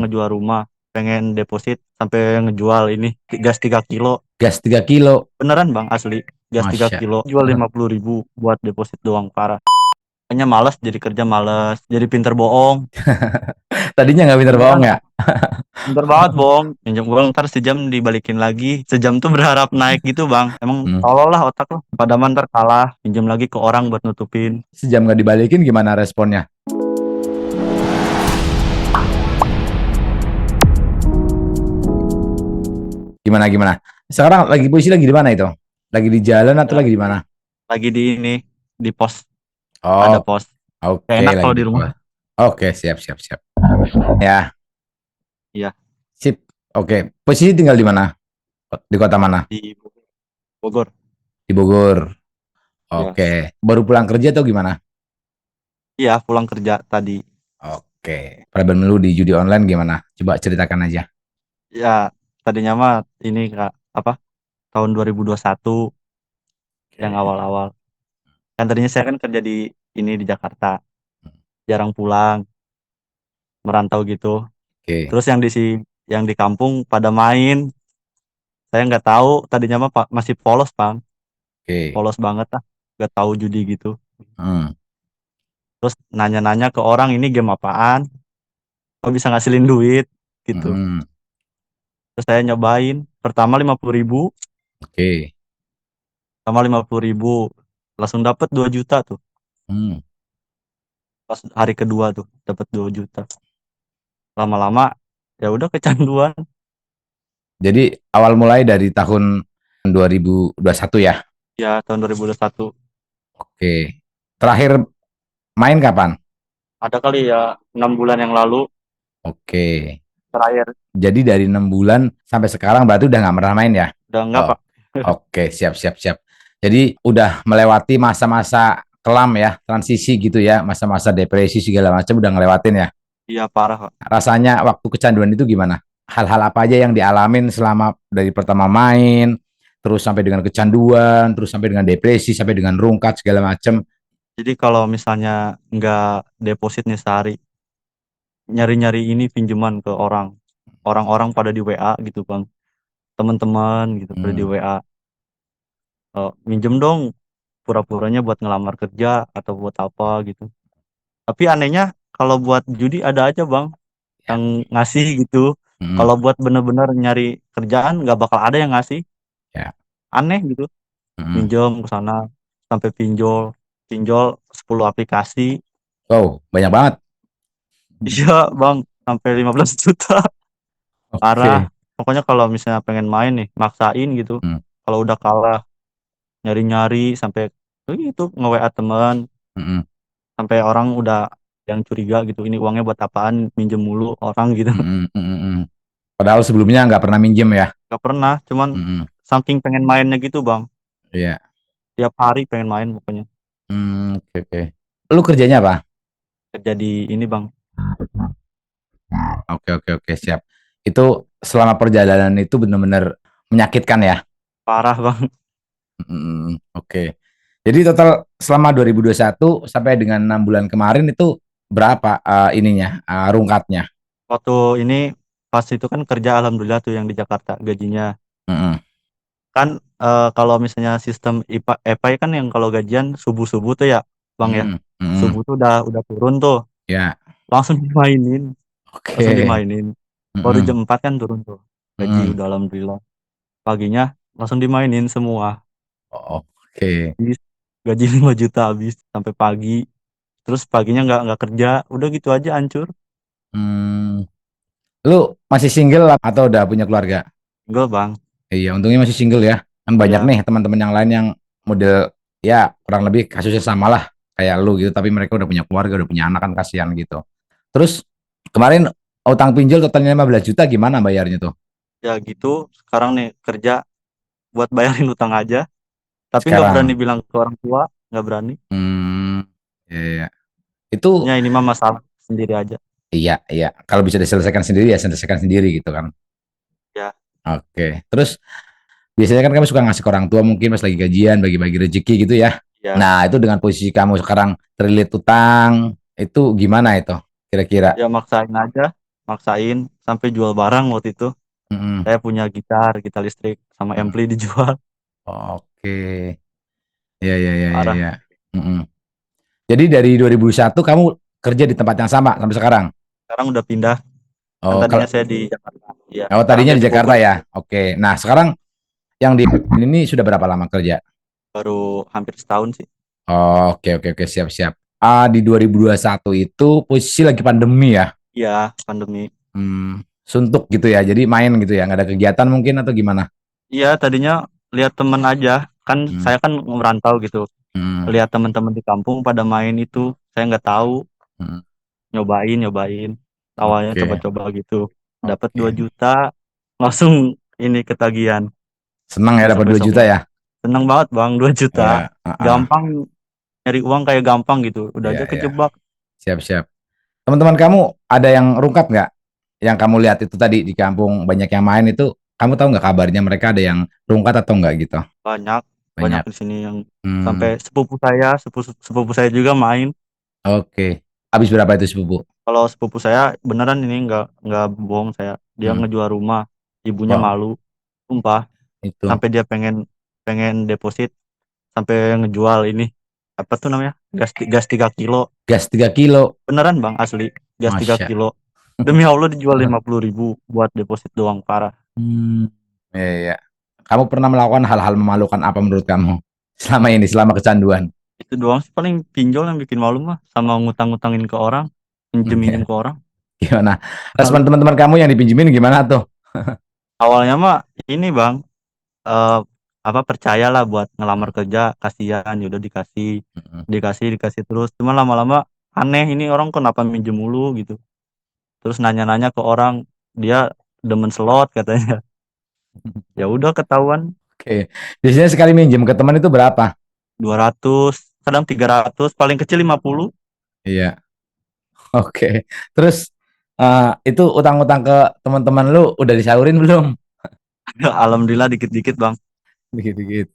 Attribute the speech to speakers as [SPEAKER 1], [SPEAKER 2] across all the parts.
[SPEAKER 1] ngejual rumah, pengen deposit sampai ngejual ini gas 3 kilo.
[SPEAKER 2] Gas 3 kilo.
[SPEAKER 1] Beneran bang, asli. Gas 3
[SPEAKER 2] Masya.
[SPEAKER 1] kilo, jual 50.000 buat deposit doang, parah. Kayaknya males, jadi kerja males, jadi pinter bohong.
[SPEAKER 2] Tadinya nggak pinter bohong
[SPEAKER 1] Beneran,
[SPEAKER 2] ya?
[SPEAKER 1] pinter banget bohong. Pinjam uang ntar sejam dibalikin lagi. Sejam tuh berharap naik gitu bang. Emang
[SPEAKER 2] Hmm.
[SPEAKER 1] tolol lah otak lo. Padahal ntar kalah, pinjam lagi ke orang buat nutupin.
[SPEAKER 2] Sejam nggak dibalikin gimana responnya? Gimana gimana? Sekarang lagi posisi lagi di mana itu? Lagi di jalan atau
[SPEAKER 1] Ya,
[SPEAKER 2] lagi di mana?
[SPEAKER 1] lagi di ini, di pos.
[SPEAKER 2] Oh,
[SPEAKER 1] Ada pos. Gak
[SPEAKER 2] oke,
[SPEAKER 1] enak
[SPEAKER 2] lagi
[SPEAKER 1] kalau
[SPEAKER 2] di
[SPEAKER 1] di rumah.
[SPEAKER 2] pos. Oke, siap siap siap. Ya,
[SPEAKER 1] Iya,
[SPEAKER 2] sip. Oke, posisi tinggal di mana? Di kota mana?
[SPEAKER 1] di Bogor.
[SPEAKER 2] Di Bogor.
[SPEAKER 1] Ya.
[SPEAKER 2] Oke, baru pulang kerja atau gimana?
[SPEAKER 1] Iya, pulang kerja tadi.
[SPEAKER 2] Oke, problem lu di judi online gimana? Coba ceritakan aja.
[SPEAKER 1] Ya, tadinya mah ini Kak, apa? Tahun 2021 yang
[SPEAKER 2] Oke.
[SPEAKER 1] awal-awal. Kan tadinya saya kan kerja di ini di Jakarta, jarang pulang, merantau gitu.
[SPEAKER 2] Oke,
[SPEAKER 1] Terus yang di kampung pada main. Saya nggak tahu tadinya mah masih polos, Bang.
[SPEAKER 2] oke.
[SPEAKER 1] Polos banget lah. Nggak tahu judi gitu.
[SPEAKER 2] Hmm,
[SPEAKER 1] Terus nanya-nanya ke orang ini game apaan? Kok bisa ngasilin duit gitu.
[SPEAKER 2] hmm,
[SPEAKER 1] Terus saya nyobain. Pertama 50.000,
[SPEAKER 2] oke.
[SPEAKER 1] sama 50.000 langsung dapet 2 juta tuh.
[SPEAKER 2] Hmm.
[SPEAKER 1] Pas hari kedua tuh dapat 2 juta. Lama-lama ya udah kecanduan.
[SPEAKER 2] Jadi awal mulai dari tahun 2021 ya?
[SPEAKER 1] Ya tahun 2021
[SPEAKER 2] Oke. Terakhir main kapan?
[SPEAKER 1] ada kali ya 6 bulan yang lalu
[SPEAKER 2] Oke.
[SPEAKER 1] terakhir.
[SPEAKER 2] Jadi dari 6 bulan sampai sekarang berarti udah nggak pernah main ya?
[SPEAKER 1] Udah enggak
[SPEAKER 2] Oh,
[SPEAKER 1] Pak.
[SPEAKER 2] oke, siap, siap, siap. Jadi udah melewati masa-masa kelam ya, transisi gitu ya, masa-masa depresi segala macam udah ngelewatin ya.
[SPEAKER 1] Iya parah Pak.
[SPEAKER 2] Rasanya waktu kecanduan itu gimana? Hal-hal apa aja yang dialamin selama dari pertama main, terus sampai dengan kecanduan, terus sampai dengan depresi, sampai dengan rungkat segala macam.
[SPEAKER 1] Jadi kalau misalnya nggak deposit nih sehari, nyari-nyari ini pinjaman ke orang. Orang-orang pada di WA gitu Bang. Teman-teman gitu pada di
[SPEAKER 2] Hmm,
[SPEAKER 1] WA. Minjem dong pura-puranya buat ngelamar kerja atau buat apa gitu. Tapi anehnya kalau buat judi ada aja Bang
[SPEAKER 2] ya.
[SPEAKER 1] yang ngasih gitu.
[SPEAKER 2] Hmm,
[SPEAKER 1] Kalau buat bener-bener nyari kerjaan nggak bakal ada yang ngasih.
[SPEAKER 2] ya.
[SPEAKER 1] Aneh gitu.
[SPEAKER 2] Hmm.
[SPEAKER 1] Minjem ke sana sampai pinjol, pinjol 10 aplikasi.
[SPEAKER 2] Wow, banyak banget.
[SPEAKER 1] Iya bang, sampai 15 juta. Parah.
[SPEAKER 2] Oke.
[SPEAKER 1] Pokoknya kalau misalnya pengen main nih, maksain gitu.
[SPEAKER 2] Hmm,
[SPEAKER 1] Kalau udah kalah, nyari-nyari sampai itu nge-WA teman,
[SPEAKER 2] hmm,
[SPEAKER 1] sampai orang udah yang curiga gitu. Ini uangnya buat apaan? Minjem mulu orang gitu.
[SPEAKER 2] hmm. Padahal sebelumnya nggak pernah minjem ya.
[SPEAKER 1] Gak pernah, cuman
[SPEAKER 2] Hmm,
[SPEAKER 1] saking pengen mainnya gitu bang.
[SPEAKER 2] iya.
[SPEAKER 1] Tiap hari pengen main pokoknya.
[SPEAKER 2] Oke, oke. Lu kerjanya apa?
[SPEAKER 1] Kerja di ini bang,
[SPEAKER 2] Oke, oke, oke, siap. Itu selama perjalanan itu benar-benar menyakitkan ya.
[SPEAKER 1] parah bang.
[SPEAKER 2] Oke. Jadi total selama 2021 sampai dengan 6 bulan kemarin itu berapa ininya rungkatnya?
[SPEAKER 1] Waktu ini pas itu kan kerja alhamdulillah tuh yang di Jakarta gajinya.
[SPEAKER 2] Mm-mm.
[SPEAKER 1] Kan kalau misalnya sistem IPA EPAI kan yang kalau gajian subuh-subuh tuh ya, Bang ya.
[SPEAKER 2] Mm-mm. Mm-mm.
[SPEAKER 1] Subuh tuh udah turun tuh,
[SPEAKER 2] Ya,
[SPEAKER 1] langsung dimainin, langsung
[SPEAKER 2] oke.
[SPEAKER 1] dimainin. Baru
[SPEAKER 2] Mm-mm.
[SPEAKER 1] jam 4 kan turun tuh. Gaji
[SPEAKER 2] Mm-mm.
[SPEAKER 1] udah alhamdulillah. Paginya langsung dimainin semua.
[SPEAKER 2] Oh, oke.
[SPEAKER 1] Habis gaji 5 juta habis sampai pagi. Terus paginya nggak kerja, udah gitu aja hancur.
[SPEAKER 2] Hmm. Lu masih single atau udah punya keluarga?
[SPEAKER 1] Enggak, Bang.
[SPEAKER 2] Iya, untungnya masih single ya. Kan banyak
[SPEAKER 1] Ya,
[SPEAKER 2] nih teman-teman yang lain yang model ya kurang lebih kasusnya sama lah kayak lu gitu, tapi mereka udah punya keluarga, udah punya anak kan kasihan gitu. Terus kemarin utang pinjol totalnya 15 juta gimana bayarnya tuh
[SPEAKER 1] ya gitu. Sekarang nih kerja buat bayarin utang aja. Tapi nggak berani
[SPEAKER 2] sekarang?
[SPEAKER 1] bilang ke orang tua, nggak berani.
[SPEAKER 2] Hmm, ya, ya. Itu
[SPEAKER 1] Ya ini mah masalah sendiri aja.
[SPEAKER 2] iya, iya. Kalau bisa diselesaikan sendiri ya selesaikan sendiri gitu kan.
[SPEAKER 1] Ya,
[SPEAKER 2] Oke. Terus biasanya kan kamu suka ngasih ke orang tua mungkin pas lagi gajian, bagi-bagi rezeki gitu ya.
[SPEAKER 1] ya,
[SPEAKER 2] Nah, itu dengan posisi kamu sekarang terlilit utang, itu gimana itu kira-kira?
[SPEAKER 1] ya maksain aja. maksain sampai jual barang waktu itu.
[SPEAKER 2] Mm-mm.
[SPEAKER 1] Saya punya gitar, gitar listrik sama
[SPEAKER 2] Mm.
[SPEAKER 1] ampli dijual.
[SPEAKER 2] Oke. Ya, ya, ya, ya,
[SPEAKER 1] Parah.
[SPEAKER 2] ya. Mm-mm. Jadi dari 2001 kamu kerja di tempat yang sama sampai sekarang?
[SPEAKER 1] Sekarang udah pindah. Kan
[SPEAKER 2] Oh,
[SPEAKER 1] tadinya saya di Jakarta. Iya,
[SPEAKER 2] oh
[SPEAKER 1] sekarang
[SPEAKER 2] tadinya
[SPEAKER 1] saya
[SPEAKER 2] di
[SPEAKER 1] di
[SPEAKER 2] Jakarta
[SPEAKER 1] Bogor.
[SPEAKER 2] ya? Oke. Nah, sekarang yang di ini sudah berapa lama kerja?
[SPEAKER 1] Baru hampir setahun sih.
[SPEAKER 2] Oh, oke, oke, oke, siap, siap. Di 2021 itu posisi lagi pandemi ya?
[SPEAKER 1] Iya, pandemi.
[SPEAKER 2] Suntuk gitu ya. Jadi main gitu ya, nggak ada kegiatan mungkin atau gimana?
[SPEAKER 1] Iya, tadinya lihat temen aja. Kan
[SPEAKER 2] Hmm,
[SPEAKER 1] saya kan merantau gitu.
[SPEAKER 2] hmm,
[SPEAKER 1] Lihat teman-teman di kampung pada main itu, saya nggak tahu.
[SPEAKER 2] hmm.
[SPEAKER 1] Nyobain, nyobain. Awalnya
[SPEAKER 2] Oke,
[SPEAKER 1] coba-coba gitu. Dapat 2
[SPEAKER 2] oke.
[SPEAKER 1] juta, langsung ini ketagihan.
[SPEAKER 2] Senang ya dapat 2 juta
[SPEAKER 1] Besok-besoknya.
[SPEAKER 2] ya?
[SPEAKER 1] Seneng banget Bang, 2 juta.
[SPEAKER 2] Ya,
[SPEAKER 1] Gampang, nyari uang kayak gampang gitu. Udah
[SPEAKER 2] ya,
[SPEAKER 1] aja
[SPEAKER 2] ya.
[SPEAKER 1] kejebak.
[SPEAKER 2] Siap, siap. Teman-teman kamu ada yang rungkat nggak? Yang kamu lihat itu tadi di kampung banyak yang main itu, kamu tahu nggak kabarnya mereka ada yang rungkat atau nggak gitu?
[SPEAKER 1] Banyak, banyak
[SPEAKER 2] Banyak.
[SPEAKER 1] di sini yang
[SPEAKER 2] Hmm,
[SPEAKER 1] sampai sepupu saya juga main.
[SPEAKER 2] oke. Habis berapa itu sepupu?
[SPEAKER 1] Kalau sepupu saya beneran ini nggak bohong saya. Dia
[SPEAKER 2] Hmm.
[SPEAKER 1] ngejual rumah, ibunya
[SPEAKER 2] Wow,
[SPEAKER 1] malu, sumpah.
[SPEAKER 2] itu
[SPEAKER 1] Sampai dia pengen pengen deposit, sampai ngejual ini apa tuh namanya? Gas 3 kilo.
[SPEAKER 2] gas 3 kilo.
[SPEAKER 1] Beneran Bang, asli. Gas 3
[SPEAKER 2] Masya.
[SPEAKER 1] kilo. Demi Allah dijual 50.000 buat deposit doang, parah.
[SPEAKER 2] Hmm. Ya, ya, ya. Kamu pernah melakukan hal-hal memalukan apa menurut kamu selama ini, selama kecanduan?
[SPEAKER 1] Itu doang sih paling pinjol yang bikin malu mah, sama ngutang-ngutangin ke orang, minjem-minjem ke orang.
[SPEAKER 2] Gimana? Respon
[SPEAKER 1] Paling
[SPEAKER 2] teman-teman kamu yang dipinjemin gimana tuh?
[SPEAKER 1] awalnya mah ini Bang, eh, apa percayalah buat ngelamar kerja, kasihan ya udah dikasih, dikasih terus. Cuma lama-lama aneh, ini orang kenapa minjem mulu gitu. Terus nanya-nanya ke orang, dia demen slot katanya. Ya udah ketahuan.
[SPEAKER 2] Oke. Biasanya sekali minjem ke teman itu berapa?
[SPEAKER 1] 200, kadang 300, paling kecil 50.
[SPEAKER 2] Iya. Oke. Terus itu utang-utang ke teman-teman lu udah disaurin belum?
[SPEAKER 1] Alhamdulillah dikit-dikit Bang.
[SPEAKER 2] Dikit-dikit.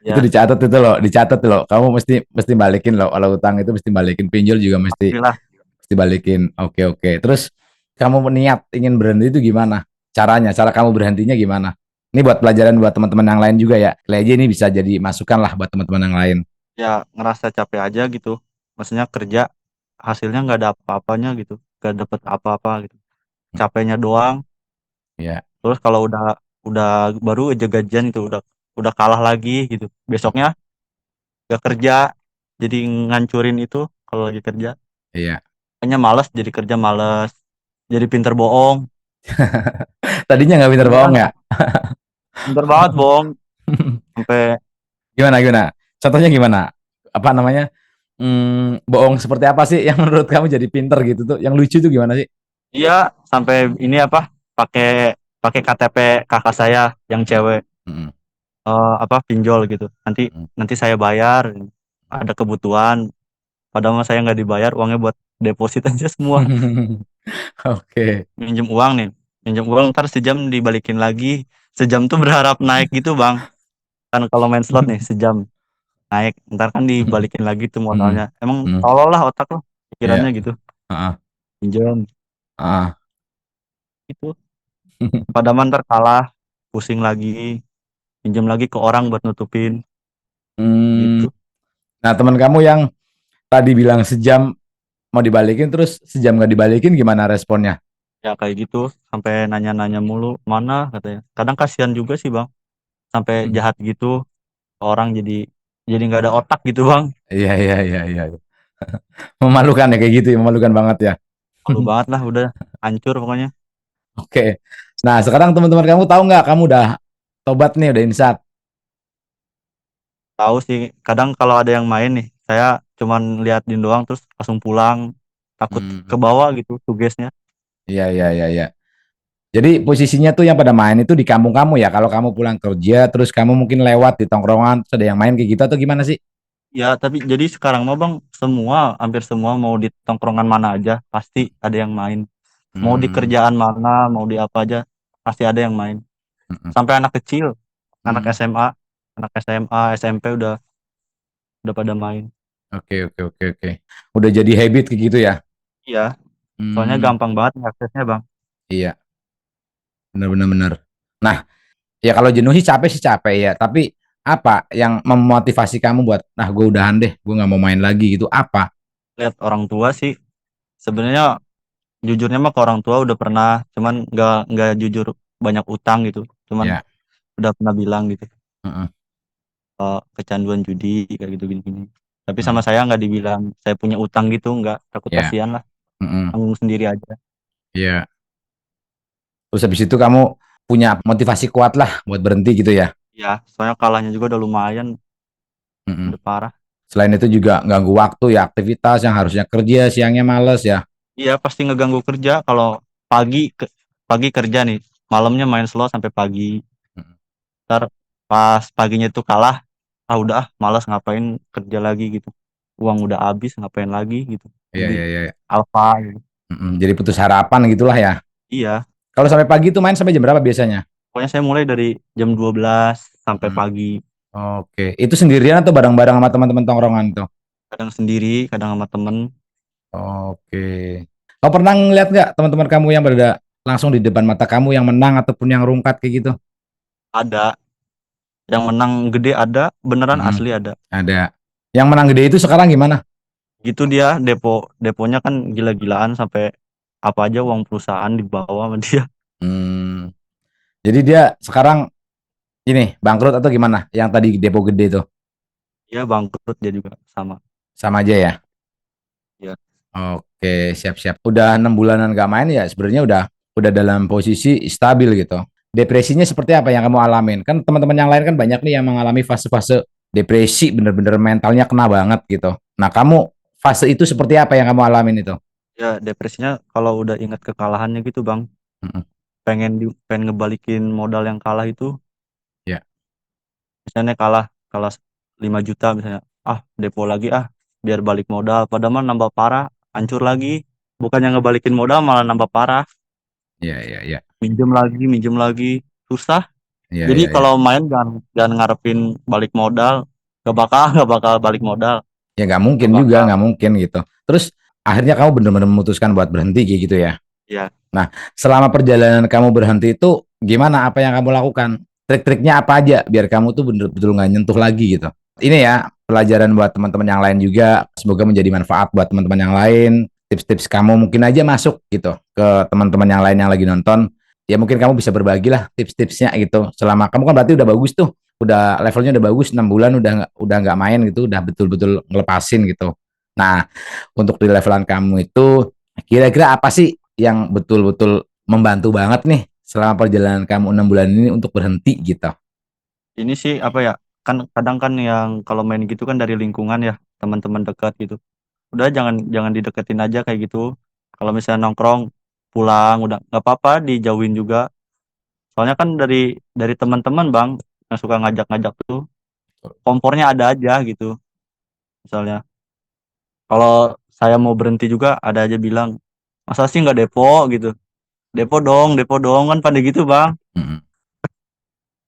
[SPEAKER 2] Itu
[SPEAKER 1] Ya,
[SPEAKER 2] dicatat loh. Kamu mesti mesti balikin loh. Kalau utang itu mesti balikin, pinjol juga mesti
[SPEAKER 1] alhamdulillah.
[SPEAKER 2] mesti balikin. Oke, oke. Terus kamu niat ingin berhenti itu gimana? Caranya, cara kamu berhentinya gimana? Ini buat pelajaran buat teman-teman yang lain juga ya. Kali aja ini bisa jadi masukan lah buat teman-teman yang lain.
[SPEAKER 1] Ya ngerasa capek aja gitu. Maksudnya kerja hasilnya nggak ada apa-apanya gitu. Nggak dapet apa-apa gitu. Capeknya doang.
[SPEAKER 2] Ya.
[SPEAKER 1] Terus kalau udah baru aja gajian itu udah kalah lagi gitu. Besoknya gak kerja, jadi ngancurin itu kalau lagi kerja.
[SPEAKER 2] Iya.
[SPEAKER 1] Kayaknya males, jadi kerja males. Jadi pinter bohong.
[SPEAKER 2] Tadinya nggak pinter bohong
[SPEAKER 1] Beneran,
[SPEAKER 2] ya?
[SPEAKER 1] pinter banget bohong. Sampai
[SPEAKER 2] Gimana, gimana? Contohnya gimana? Apa namanya? Bohong seperti apa sih yang menurut kamu jadi pinter gitu tuh? Yang lucu tuh gimana sih?
[SPEAKER 1] iya, sampai ini apa? Pakai pakai KTP kakak saya yang cewek.
[SPEAKER 2] Mm-mm.
[SPEAKER 1] Apa pinjol gitu. Nanti
[SPEAKER 2] Mm.
[SPEAKER 1] nanti saya bayar. Ada kebutuhan. Padahal mah saya nggak dibayar, uangnya buat deposit aja semua.
[SPEAKER 2] Oke.
[SPEAKER 1] Minjem uang nih, minjem uang ntar sejam dibalikin lagi. Sejam tuh berharap naik gitu Bang. Kan kalau main slot nih sejam naik, ntar kan dibalikin lagi tuh
[SPEAKER 2] Mm.
[SPEAKER 1] modalnya. Emang
[SPEAKER 2] Mm.
[SPEAKER 1] tolol lah otak lo, pikirannya
[SPEAKER 2] Iya.
[SPEAKER 1] gitu.
[SPEAKER 2] Heeh.
[SPEAKER 1] Pinjam
[SPEAKER 2] Heeh.
[SPEAKER 1] itu. Padahal ntar kalah, pusing lagi, pinjam lagi ke orang buat nutupin
[SPEAKER 2] Hmm.
[SPEAKER 1] gitu.
[SPEAKER 2] Nah, teman kamu yang tadi bilang sejam mau dibalikin terus sejam nggak dibalikin gimana responnya?
[SPEAKER 1] Ya kayak gitu, sampai nanya-nanya mulu mana katanya. Kadang kasihan juga sih Bang, sampai
[SPEAKER 2] Hmm.
[SPEAKER 1] jahat gitu orang, jadi nggak ada otak gitu Bang.
[SPEAKER 2] Iya, iya, iya, iya. Memalukan ya kayak gitu ya, memalukan banget ya.
[SPEAKER 1] Malu banget lah, udah hancur pokoknya.
[SPEAKER 2] Oke. Nah, sekarang teman-teman kamu tahu nggak kamu udah tobat nih, udah insaf?
[SPEAKER 1] Tahu sih, kadang kalau ada yang main nih, saya cuman liatin doang terus langsung pulang, takut ke
[SPEAKER 2] Hmm.
[SPEAKER 1] bawah gitu tugasnya.
[SPEAKER 2] Iya, iya, iya, iya. Jadi posisinya tuh yang pada main itu di kampung kamu ya. Kalau kamu pulang kerja, terus kamu mungkin lewat di tongkrongan, terus ada yang main kayak gitu atau gimana sih?
[SPEAKER 1] Ya tapi jadi sekarang mah Bang, hampir semua mau di tongkrongan mana aja pasti ada yang main. Mau di
[SPEAKER 2] Hmm.
[SPEAKER 1] kerjaan mana, mau di apa aja pasti ada yang main.
[SPEAKER 2] Hmm.
[SPEAKER 1] Sampai anak kecil, anak
[SPEAKER 2] Hmm.
[SPEAKER 1] SMA, anak SMA, SMP udah pada main.
[SPEAKER 2] Oke, oke, oke, oke. Udah jadi habit kayak gitu ya.
[SPEAKER 1] Iya, Soalnya
[SPEAKER 2] Hmm,
[SPEAKER 1] gampang banget aksesnya bang.
[SPEAKER 2] iya, benar-benar benar. Nah, ya kalau jenuh sih capek ya. Tapi apa yang memotivasi kamu buat, nah gue udahan deh, gue nggak mau main lagi gitu? Apa?
[SPEAKER 1] Lihat orang tua sih. Sebenarnya jujurnya mah ke orang tua udah pernah, cuman nggak jujur banyak utang gitu. Cuman
[SPEAKER 2] Ya,
[SPEAKER 1] udah pernah bilang gitu,
[SPEAKER 2] heeh,
[SPEAKER 1] kecanduan judi kayak gitu gini-gini. Tapi sama
[SPEAKER 2] heeh.
[SPEAKER 1] saya nggak dibilang saya punya utang gitu, nggak, takut
[SPEAKER 2] Ya,
[SPEAKER 1] kasihan lah,
[SPEAKER 2] heeh,
[SPEAKER 1] tanggung sendiri aja.
[SPEAKER 2] ya. Terus habis itu kamu punya motivasi kuat lah buat berhenti gitu ya.
[SPEAKER 1] Ya, soalnya kalahnya juga udah lumayan,
[SPEAKER 2] Heeh.
[SPEAKER 1] udah parah.
[SPEAKER 2] Selain itu juga ganggu waktu ya, aktivitas yang harusnya kerja siangnya males ya.
[SPEAKER 1] Iya, pasti ngeganggu kerja kalau pagi pagi kerja nih, malamnya main slot sampai pagi.
[SPEAKER 2] Heeh.
[SPEAKER 1] Ntar pas paginya tuh kalah, ah udah ah, malas ngapain kerja lagi gitu. Uang udah habis ngapain lagi gitu.
[SPEAKER 2] Iya,
[SPEAKER 1] Beli
[SPEAKER 2] iya, iya.
[SPEAKER 1] Alfa gitu.
[SPEAKER 2] Heeh. Jadi putus harapan gitulah ya.
[SPEAKER 1] Iya,
[SPEAKER 2] Kalau sampai pagi tuh main sampai jam berapa biasanya?
[SPEAKER 1] pokoknya saya mulai dari jam 12 sampai
[SPEAKER 2] Heeh.
[SPEAKER 1] pagi.
[SPEAKER 2] Oke, itu sendirian atau bareng-bareng sama teman-teman tongkrongan tuh?
[SPEAKER 1] Kadang sendiri, kadang sama temen.
[SPEAKER 2] Oke. Kau pernah ngeliat nggak teman-teman kamu yang berada langsung di depan mata kamu yang menang ataupun yang rungkat kayak gitu?
[SPEAKER 1] Ada yang menang gede, ada beneran
[SPEAKER 2] Mm-mm.
[SPEAKER 1] asli ada.
[SPEAKER 2] Ada. Yang menang gede itu sekarang gimana?
[SPEAKER 1] Gitu dia deponya kan gila-gilaan, sampai apa aja uang perusahaan dibawa sama dia.
[SPEAKER 2] Hmm. Jadi dia sekarang ini bangkrut atau gimana? Yang tadi depo gede tuh
[SPEAKER 1] Dia bangkrut dia juga sama.
[SPEAKER 2] sama aja ya?
[SPEAKER 1] Ya,
[SPEAKER 2] Oke, siap-siap. Udah 6 bulanan gak main ya, sebenarnya udah dalam posisi stabil gitu. Depresinya seperti apa yang kamu alamin? Kan teman-teman yang lain kan banyak nih yang mengalami fase-fase depresi, bener-bener mentalnya kena banget gitu. Nah, kamu fase itu seperti apa yang kamu alamin itu?
[SPEAKER 1] ya depresinya kalau udah ingat kekalahannya gitu bang,
[SPEAKER 2] Mm-mm.
[SPEAKER 1] pengen ngebalikin modal yang kalah itu.
[SPEAKER 2] Ya,
[SPEAKER 1] Misalnya kalah kalah 5 juta misalnya, ah depo lagi ah biar balik modal, padahal mah nambah parah, hancur lagi. Bukannya ngebalikin modal malah nambah parah.
[SPEAKER 2] ya, ya, ya,
[SPEAKER 1] Minjem lagi, susah.
[SPEAKER 2] ya,
[SPEAKER 1] Jadi
[SPEAKER 2] ya, ya.
[SPEAKER 1] kalau main jangan ngarepin balik modal, gak bakal balik modal,
[SPEAKER 2] Ya nggak
[SPEAKER 1] gak
[SPEAKER 2] mungkin juga,
[SPEAKER 1] bakal.
[SPEAKER 2] nggak mungkin gitu. Terus akhirnya kamu benar-benar memutuskan buat berhenti kayak gitu ya.
[SPEAKER 1] Ya,
[SPEAKER 2] Nah, selama perjalanan kamu berhenti itu gimana? Apa yang kamu lakukan? Trik-triknya apa aja biar kamu tuh bener-bener nggak nyentuh lagi gitu. Ini ya pelajaran buat teman-teman yang lain juga. Semoga menjadi manfaat buat teman-teman yang lain. Tips-tips kamu mungkin aja masuk gitu ke teman-teman yang lain yang lagi nonton. Ya mungkin kamu bisa berbagi lah tips-tipsnya gitu. Selama kamu kan berarti udah bagus tuh, udah levelnya udah bagus 6 bulan udah nggak main gitu, udah betul-betul ngelepasin gitu. Nah, untuk di levelan kamu itu kira-kira apa sih yang betul-betul membantu banget nih selama perjalanan kamu 6 bulan ini untuk berhenti gitu?
[SPEAKER 1] ini sih apa ya, kan kadang kan yang kalau main gitu kan dari lingkungan ya, teman-teman dekat gitu. Udah jangan jangan dideketin aja kayak gitu. Kalau misalnya nongkrong pulang udah nggak apa-apa, dijauhin juga. Soalnya kan dari teman-teman bang yang suka ngajak-ngajak tuh, kompornya ada aja gitu. Misalnya kalau saya mau berhenti juga ada aja bilang, masa sih nggak depo gitu. Depo dong kan pada gitu bang.
[SPEAKER 2] Mm-mm.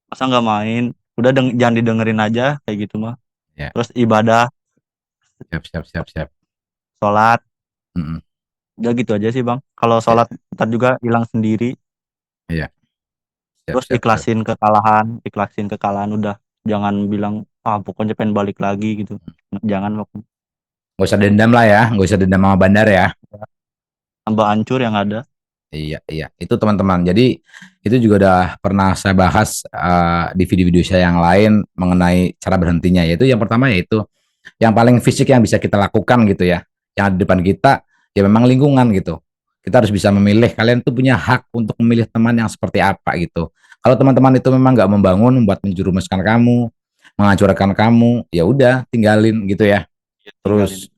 [SPEAKER 1] Masa nggak main, udah jangan didengerin aja kayak gitu mah.
[SPEAKER 2] Ya,
[SPEAKER 1] Terus ibadah,
[SPEAKER 2] siap, siap, siap, siap.
[SPEAKER 1] sholat,
[SPEAKER 2] Mm-mm.
[SPEAKER 1] udah gitu aja sih bang. Kalau
[SPEAKER 2] Ya,
[SPEAKER 1] sholat ntar juga hilang sendiri.
[SPEAKER 2] ya, siap,
[SPEAKER 1] Terus
[SPEAKER 2] siap, siap.
[SPEAKER 1] ikhlasin kekalahan udah. Jangan bilang ah pokoknya pengen balik lagi gitu. Jangan, pokoknya.
[SPEAKER 2] Gak usah dendam lah ya, gak usah dendam sama bandar ya.
[SPEAKER 1] Tambah hancur yang ada.
[SPEAKER 2] Iya, iya. Itu teman-teman. Jadi itu juga udah pernah saya bahas di video-video saya yang lain mengenai cara berhentinya. Yaitu yang pertama yaitu yang paling fisik yang bisa kita lakukan gitu ya. Yang ada di depan kita ya memang lingkungan gitu. Kita harus bisa memilih. Kalian tuh punya hak untuk memilih teman yang seperti apa gitu. Kalau teman-teman itu memang nggak membangun, buat menjerumuskan kamu, menghancurkan kamu, ya udah tinggalin gitu ya.
[SPEAKER 1] Ya, tinggalin.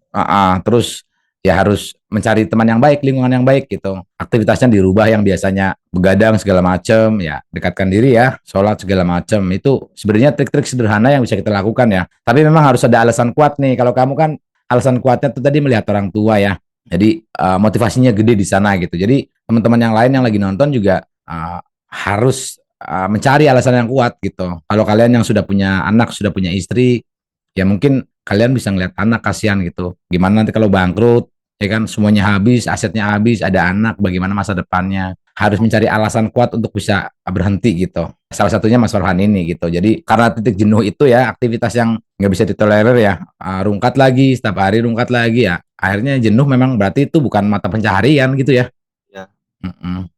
[SPEAKER 2] Terus ya harus mencari teman yang baik, lingkungan yang baik gitu. Aktivitasnya dirubah, yang biasanya begadang segala macam, ya dekatkan diri ya, sholat segala macam. Itu sebenarnya trik-trik sederhana yang bisa kita lakukan ya. Tapi memang harus ada alasan kuat nih. Kalau kamu kan alasan kuatnya tuh tadi melihat orang tua ya. Jadi motivasinya gede di sana gitu. Jadi teman-teman yang lain yang lagi nonton juga harus mencari alasan yang kuat gitu. Kalau kalian yang sudah punya anak, sudah punya istri, ya mungkin kalian bisa ngeliat anak kasihan gitu. Gimana nanti kalau bangkrut, ya kan, semuanya habis, asetnya habis, ada anak, bagaimana masa depannya, harus mencari alasan kuat untuk bisa berhenti gitu. Salah satunya Mas Farhan ini gitu. Jadi karena titik jenuh itu ya, aktivitas yang nggak bisa ditolerir ya, rungkat lagi, setiap hari rungkat lagi ya, akhirnya jenuh memang berarti itu bukan mata pencaharian gitu ya.
[SPEAKER 1] Ya,
[SPEAKER 2] Mm-mm.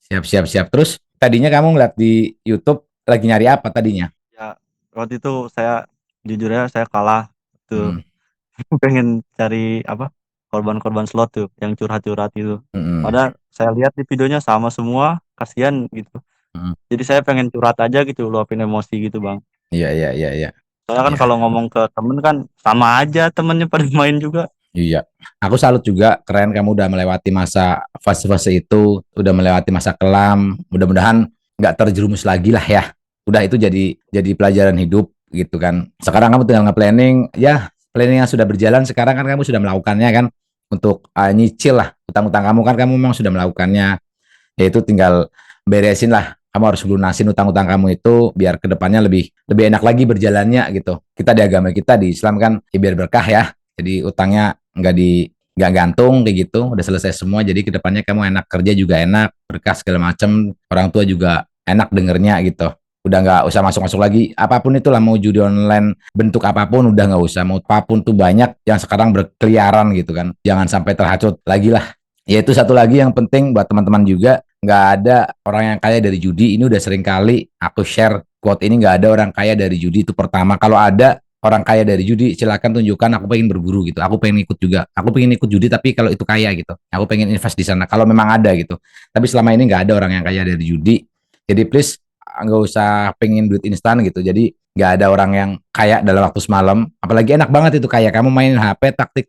[SPEAKER 2] Siap, siap, siap. Terus tadinya kamu ngeliat di YouTube lagi nyari apa tadinya?
[SPEAKER 1] ya waktu itu saya jujur ya saya kalah tuh.
[SPEAKER 2] Mm,
[SPEAKER 1] Pengen cari apa korban-korban slot tuh yang curhat-curhat gitu.
[SPEAKER 2] mm,
[SPEAKER 1] Padahal saya lihat di videonya sama semua, kasihan gitu.
[SPEAKER 2] mm.
[SPEAKER 1] Jadi saya pengen curhat aja gitu, luapin emosi gitu bang.
[SPEAKER 2] Iya, iya, iya, iya.
[SPEAKER 1] Soalnya kan
[SPEAKER 2] Iya.
[SPEAKER 1] kalau ngomong ke temen kan sama aja temennya pada main juga.
[SPEAKER 2] Iya, aku salut juga, keren kamu udah melewati masa fase-fase itu, udah melewati masa kelam. Mudah-mudahan nggak terjerumus lagi lah ya. Udah itu jadi pelajaran hidup gitu kan. Sekarang kamu tinggal nge-planning, ya planning yang sudah berjalan sekarang kan kamu sudah melakukannya kan untuk nyicil lah utang-utang kamu kan kamu memang sudah melakukannya. Yaitu tinggal beresin lah. Kamu harus lunasin utang-utang kamu itu biar kedepannya lebih lebih enak lagi berjalannya gitu. Kita di agama kita di Islam kan ya biar berkah ya. Jadi utangnya nggak gantung kayak gitu. Udah selesai semua. Jadi kedepannya kamu enak kerja juga enak, berkah segala macam. Orang tua juga enak dengernya gitu. Udah nggak usah masuk-masuk lagi. Apapun itulah mau judi online bentuk apapun udah nggak usah. Mau apapun tuh banyak yang sekarang berkeliaran gitu kan. Jangan sampai terhasut lagi lah. Ya itu satu lagi yang penting buat teman-teman juga, nggak ada orang yang kaya dari judi. Ini udah sering kali aku share quote ini, nggak ada orang kaya dari judi itu pertama. Kalau ada orang kaya dari judi, silakan tunjukkan. Aku pengen berburu gitu. Aku pengen ikut juga. Aku pengen ikut judi tapi kalau itu kaya gitu. Aku pengen invest di sana. Kalau memang ada gitu. Tapi selama ini nggak ada orang yang kaya dari judi. Jadi please nggak usah pengen duit instan gitu. Jadi nggak ada orang yang kaya dalam waktu semalam. Apalagi enak banget itu kaya. Kamu main HP tak tik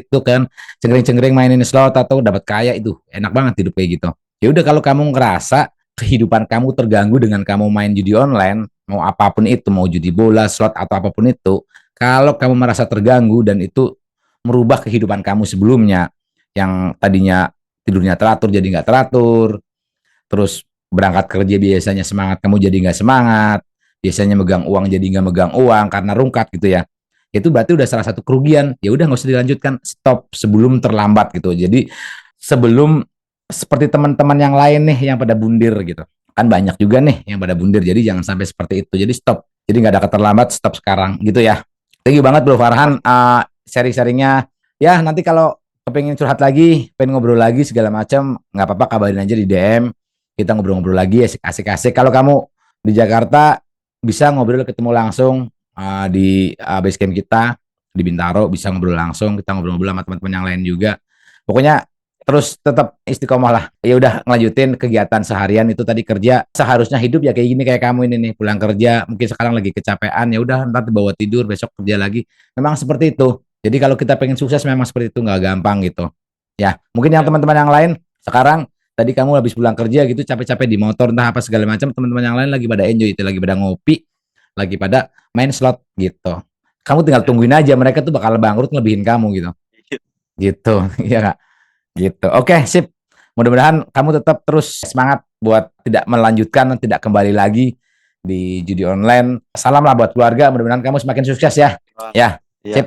[SPEAKER 2] tuk kan, cengring-cengring mainin slot atau dapat kaya itu enak banget hidup kayak gitu. Ya udah kalau kamu ngerasa kehidupan kamu terganggu dengan kamu main judi online, mau apapun itu, mau judi bola, slot atau apapun itu, kalau kamu merasa terganggu dan itu merubah kehidupan kamu sebelumnya, yang tadinya tidurnya teratur jadi nggak teratur, terus berangkat kerja biasanya semangat kamu jadi nggak semangat, biasanya megang uang jadi nggak megang uang karena rungkat gitu ya, itu berarti udah salah satu kerugian. Ya udah nggak usah dilanjutkan, stop sebelum terlambat gitu. Jadi sebelum seperti teman-teman yang lain nih yang pada bundir gitu, kan banyak juga nih yang pada bundir, jadi jangan sampai seperti itu, jadi stop, jadi nggak ada kata terlambat, stop sekarang gitu ya. Thank you banget Bro Farhan, sharing-sharingnya. Ya nanti kalau kepengen curhat lagi, pengen ngobrol lagi segala macam, nggak apa-apa kabarin aja di DM, kita ngobrol-ngobrol lagi asik-asik. Kalau kamu di Jakarta bisa ngobrol ketemu langsung di base camp kita di Bintaro, bisa ngobrol langsung, kita ngobrol-ngobrol sama teman-teman yang lain juga. Pokoknya terus tetap istiqomah lah. Ya udah ngelanjutin kegiatan seharian itu tadi, kerja. Seharusnya hidup ya kayak gini, kayak kamu ini nih, pulang kerja mungkin sekarang lagi kecapean, ya udah ntar dibawa tidur, besok kerja lagi. Memang seperti itu. Jadi kalau kita pengen sukses memang seperti itu, nggak gampang gitu. Ya, mungkin yang
[SPEAKER 1] Ya,
[SPEAKER 2] teman-teman yang lain sekarang tadi kamu habis pulang kerja gitu capek-capek di motor entah apa segala macam, teman-teman yang lain lagi pada enjoy itu, lagi pada ngopi, lagi pada main slot gitu. Kamu tinggal
[SPEAKER 1] ya.
[SPEAKER 2] tungguin aja, mereka tuh bakal bangkrut ngelebihin kamu gitu. Gitu. Iya Kak. Gitu. Oke, sip. Mudah-mudahan kamu tetap terus semangat buat tidak melanjutkan, tidak kembali lagi di judi online. Salam lah buat keluarga, mudah-mudahan kamu semakin sukses ya.
[SPEAKER 1] Bang.
[SPEAKER 2] Ya,
[SPEAKER 1] Iya.
[SPEAKER 2] sip.